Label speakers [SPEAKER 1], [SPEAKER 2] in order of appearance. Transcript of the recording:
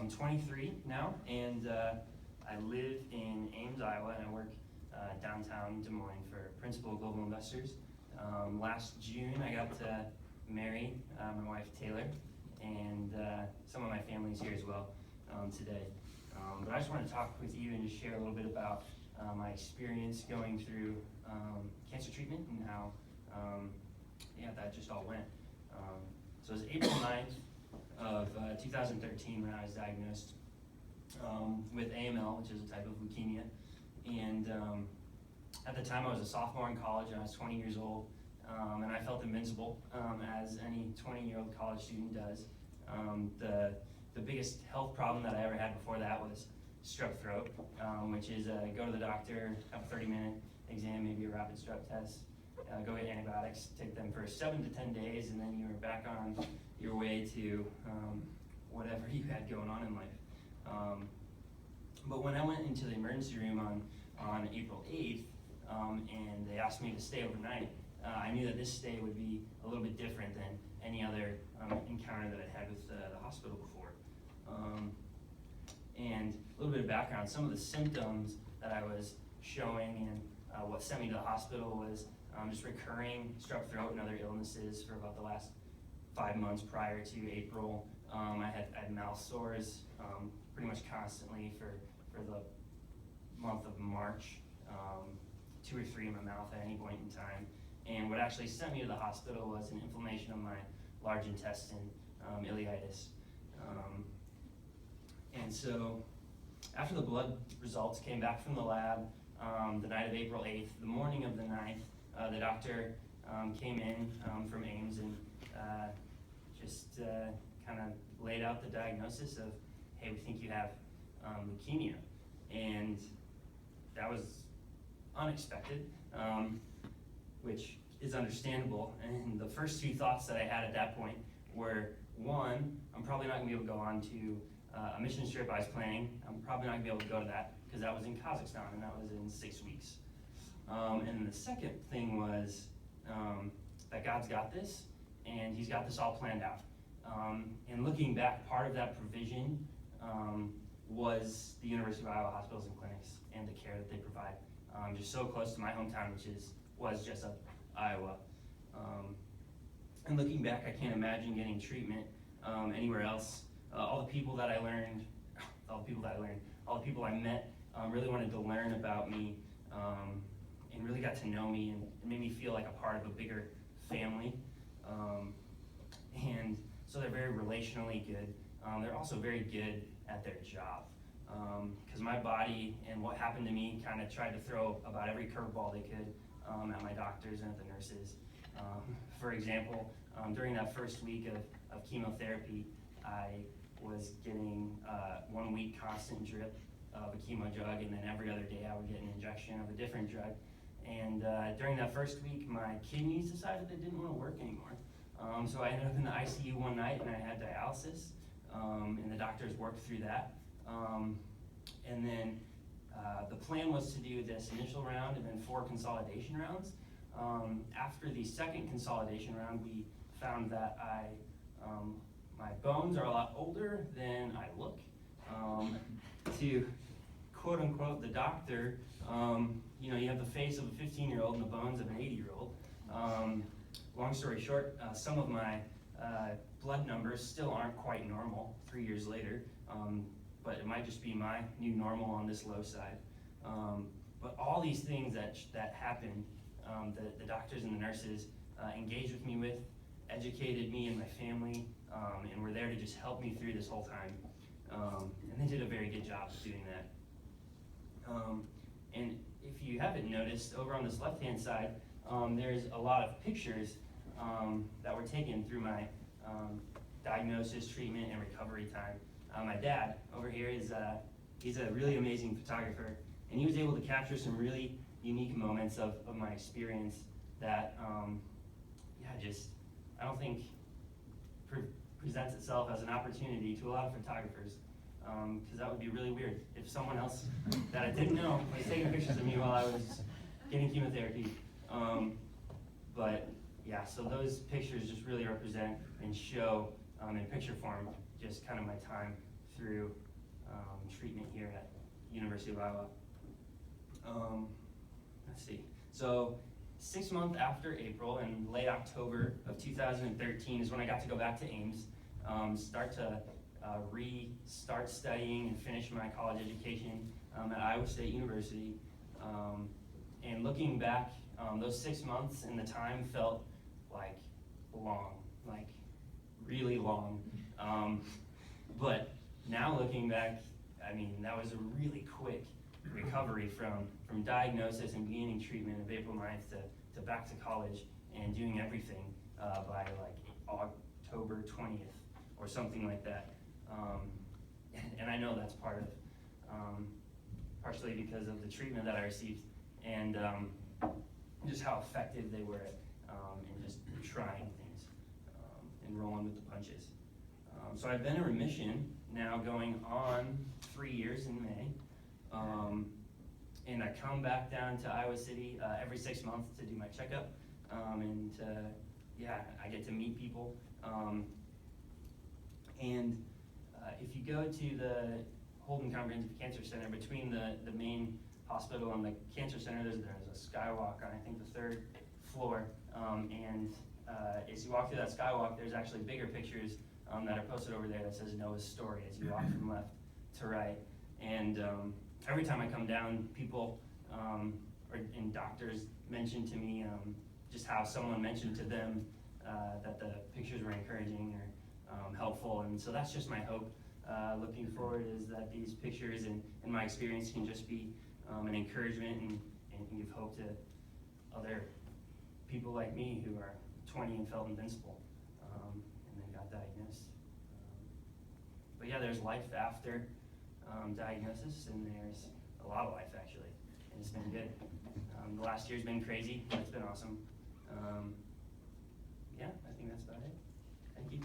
[SPEAKER 1] I'm 23 now, and I live in Ames, Iowa, and I work downtown Des Moines for Principal Global Investors. Last June, I got to marry my wife Taylor, and some of my family's here as well today. But I just want to talk with you and just share a little bit about my experience going through cancer treatment and how that just all went. So it was April 9th of 2013 when I was diagnosed with AML, which is a type of leukemia. And at the time I was a sophomore in college and I was 20 years old, and I felt invincible, as any 20-year-old college student does. The biggest health problem that I ever had before that was strep throat, which is go to the doctor, have a 30-minute exam, maybe a rapid strep test, go get antibiotics, take them for 7 to 10 days, and then you were back on your way to whatever you had going on in life. But when I went into the emergency room on April 8th, and they asked me to stay overnight, I knew that this stay would be a little bit different than any other encounter that I'd had with the hospital before. And a little bit of background, some of the symptoms that I was showing and what sent me to the hospital was just recurring strep throat and other illnesses for about the last 5 months prior to April. I had mouth sores pretty much constantly for the month of March, 2 or 3 in my mouth at any point in time. And what actually sent me to the hospital was an inflammation of my large intestine, ileitis. And so after the blood results came back from the lab the night of April 8th, the morning of the 9th, the doctor came in from Ames and just kind of laid out the diagnosis of, hey, we think you have leukemia. And that was unexpected, which is understandable. And the first 2 thoughts that I had at that point were, one, I'm probably not gonna be able to go on to a mission trip I was planning. I'm probably not gonna be able to go to that because that was in Kazakhstan and that was in 6 weeks. And then the second thing was that God's got this and He's got this all planned out. And looking back, part of that provision was the University of Iowa Hospitals and Clinics and the care that they provide, just so close to my hometown, which was Jessup, Iowa. And looking back, I can't imagine getting treatment anywhere else. All the people I met really wanted to learn about me and really got to know me and made me feel like a part of a bigger family. And so they're very relationally good. They're also very good at their job. Because my body and what happened to me kind of tried to throw about every curveball they could at my doctors and at the nurses. For example, during that first week of chemotherapy, I was getting 1 week constant drip of a chemo drug, and then every other day I would get an injection of a different drug. And during that first week, my kidneys decided they didn't want to work anymore. So I ended up in the ICU one night and I had dialysis, and the doctors worked through that. And then the plan was to do this initial round and then 4 consolidation rounds. After the second consolidation round, we found that my bones are a lot older than I look. To quote unquote the doctor, you have the face of a 15-year-old and the bones of an 80-year-old. Long story short, some of my blood numbers still aren't quite normal 3 years later, but it might just be my new normal on this low side. But all these things that happened, the doctors and the nurses engaged with me with, educated me and my family, and were there to just help me through this whole time. And they did a very good job of doing that. And if you haven't noticed, over on this left-hand side, there's a lot of pictures that were taken through my diagnosis, treatment, and recovery time. My dad over here he's a really amazing photographer, and he was able to capture some really unique moments of my experience that, I don't think presents itself as an opportunity to a lot of photographers, because that would be really weird if someone else that I didn't know was taking pictures of me while I was getting chemotherapy. But yeah, so those pictures just really represent and show in picture form just kind of my time through treatment here at University of Iowa. Let's see. So 6 months after April, in late October of 2013 is when I got to go back to Ames, restart studying and finish my college education at Iowa State University. And looking back, those 6 months and the time felt like long, like really long. But now looking back, I mean, that was a really quick recovery from diagnosis and beginning treatment of April 9th to back to college and doing everything by like October 20th or something like that. And I know that's partially because of the treatment that I received and just how effective they were in just trying things and rolling with the punches. So I've been in remission now going on 3 years in May. And I come back down to Iowa City every 6 months to do my checkup. I get to meet people. If you go to the Holden Comprehensive Cancer Center, between the main hospital and the cancer center, there's a skywalk on, I think, the 3rd floor. As you walk through that skywalk, there's actually bigger pictures that are posted over there that says Noah's story as you walk from left to right. And every time I come down, people and doctors mention to me just how someone mentioned to them that the pictures were encouraging or helpful. And so that's just my hope looking forward, is that these pictures and my experience can just be an encouragement and give hope to other people like me who are 20 and felt invincible and then got diagnosed. But yeah, there's life after diagnosis, and there's a lot of life actually, and it's been good. The last year's been crazy, but it's been awesome. Yeah, I think that's about it. Thank you.